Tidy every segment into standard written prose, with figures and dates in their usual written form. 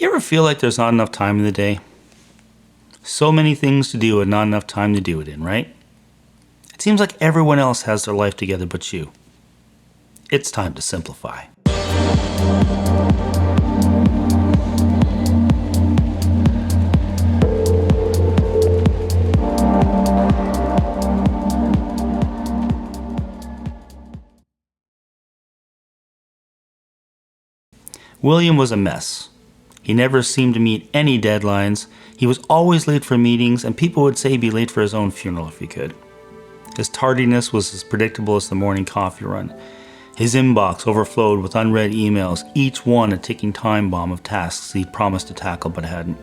You ever feel like there's not enough time in the day? So many things to do and not enough time to do it in, right? It seems like everyone else has their life together but you. It's time to simplify. William was a mess. He never seemed to meet any deadlines. He was always late for meetings, and people would say he'd be late for his own funeral if he could. His tardiness was as predictable as the morning coffee run. His inbox overflowed with unread emails, each one a ticking time bomb of tasks he'd promised to tackle but hadn't.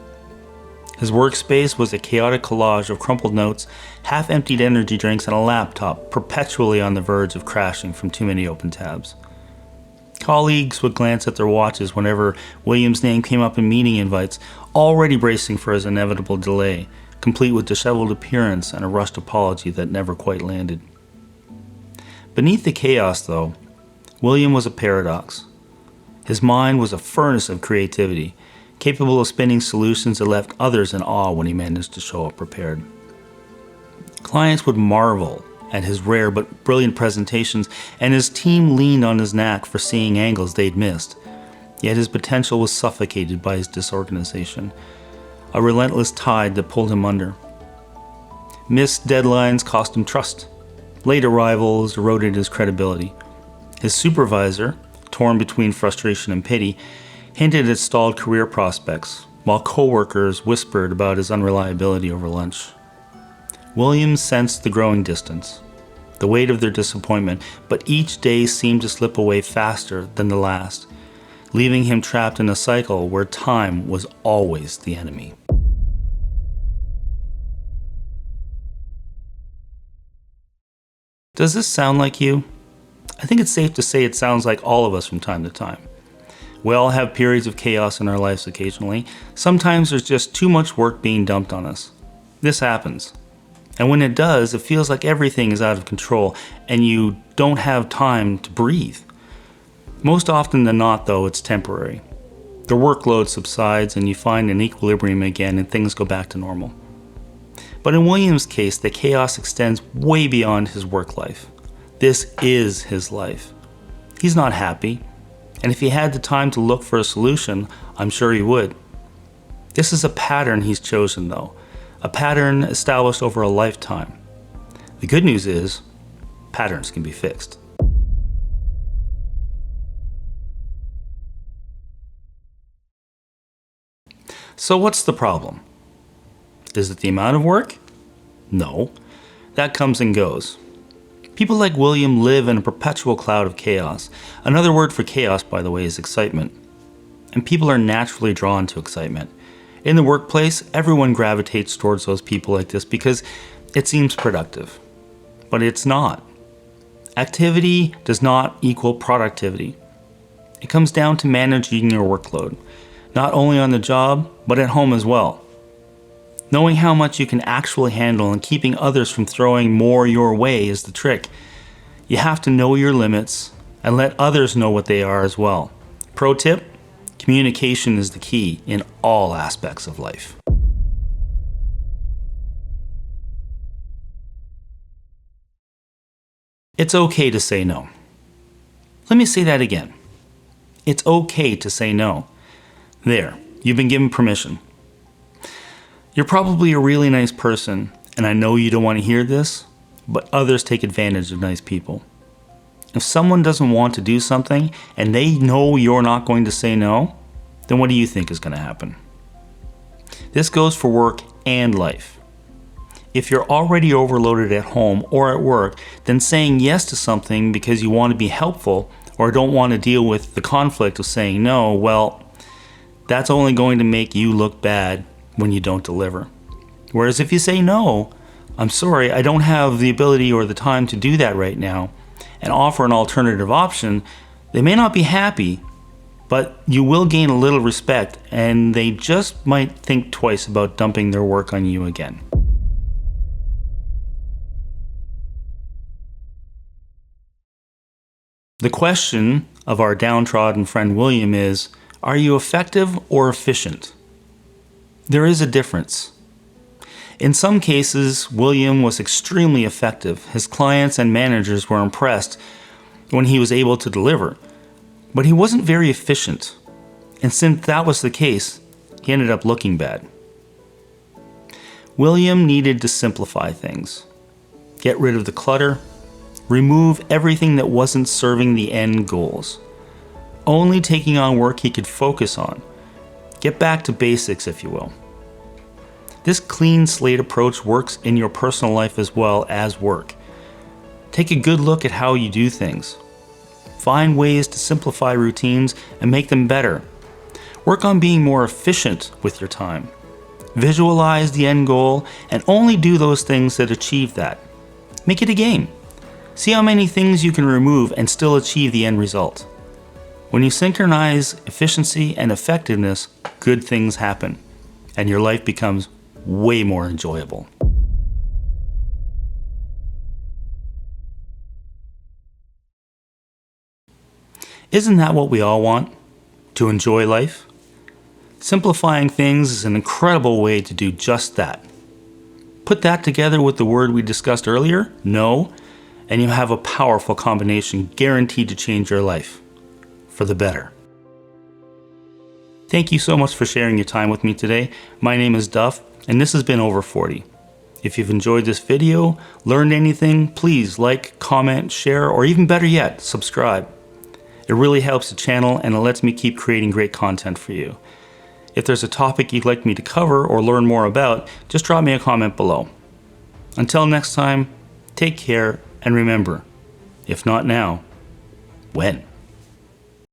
His workspace was a chaotic collage of crumpled notes, half-emptied energy drinks, and a laptop perpetually on the verge of crashing from too many open tabs. Colleagues would glance at their watches whenever William's name came up in meeting invites, already bracing for his inevitable delay, complete with disheveled appearance and a rushed apology that never quite landed. Beneath the chaos, though, William was a paradox. His mind was a furnace of creativity, capable of spinning solutions that left others in awe when he managed to show up prepared. Clients would marvel at his rare but brilliant presentations, and his team leaned on his knack for seeing angles they'd missed. Yet his potential was suffocated by his disorganization, a relentless tide that pulled him under. Missed deadlines cost him trust. Late arrivals eroded his credibility. His supervisor, torn between frustration and pity, hinted at stalled career prospects, while coworkers whispered about his unreliability over lunch. William sensed the growing distance, the weight of their disappointment, but each day seemed to slip away faster than the last, leaving him trapped in a cycle where time was always the enemy. Does this sound like you? I think it's safe to say it sounds like all of us from time to time. We all have periods of chaos in our lives occasionally. Sometimes there's just too much work being dumped on us. This happens. And when it does, it feels like everything is out of control and you don't have time to breathe. Most often than not, though, it's temporary. The workload subsides and you find an equilibrium again and things go back to normal. But in William's case, the chaos extends way beyond his work life. This is his life. He's not happy, and if he had the time to look for a solution, I'm sure he would. This is a pattern he's chosen, though. A pattern established over a lifetime. The good news is, patterns can be fixed. So what's the problem? Is it the amount of work? No. That comes and goes. People like William live in a perpetual cloud of chaos. Another word for chaos, by the way, is excitement. And people are naturally drawn to excitement. In the workplace, everyone gravitates towards those people like this because it seems productive. But it's not. Activity does not equal productivity. It comes down to managing your workload, not only on the job, but at home as well. Knowing how much you can actually handle and keeping others from throwing more your way is the trick. You have to know your limits and let others know what they are as well. Pro tip: communication is the key in all aspects of life. It's okay to say no. Let me say that again. It's okay to say no. There, you've been given permission. You're probably a really nice person, and I know you don't want to hear this, but others take advantage of nice people. If someone doesn't want to do something and they know you're not going to say no, then what do you think is going to happen? This goes for work and life. If you're already overloaded at home or at work, then saying yes to something because you want to be helpful or don't want to deal with the conflict of saying no, well, that's only going to make you look bad when you don't deliver. Whereas if you say no, I'm sorry, I don't have the ability or the time to do that right now, and offer an alternative option, they may not be happy, but you will gain a little respect, and they just might think twice about dumping their work on you again. The question of our downtrodden friend William is, Are you effective or efficient? There is a difference. In some cases, William was extremely effective. His clients and managers were impressed when he was able to deliver, but he wasn't very efficient. And since that was the case, he ended up looking bad. William needed to simplify things. Get rid of the clutter, remove everything that wasn't serving the end goals. Only taking on work he could focus on. Get back to basics, if you will. This clean slate approach works in your personal life as well as work. Take a good look at how you do things. Find ways to simplify routines and make them better. Work on being more efficient with your time. Visualize the end goal and only do those things that achieve that. Make it a game. See how many things you can remove and still achieve the end result. When you synchronize efficiency and effectiveness, good things happen, and your life becomes way more enjoyable. Isn't that what we all want? To enjoy life? Simplifying things is an incredible way to do just that. Put that together with the word we discussed earlier, no, and you have a powerful combination guaranteed to change your life for the better. Thank you so much for sharing your time with me today. My name is Duff, and this has been Over 40. If you've enjoyed this video, learned anything, please like, comment, share, or even better yet, subscribe. It really helps the channel and it lets me keep creating great content for you. If there's a topic you'd like me to cover or learn more about, just drop me a comment below. Until next time, take care and remember, if not now, when?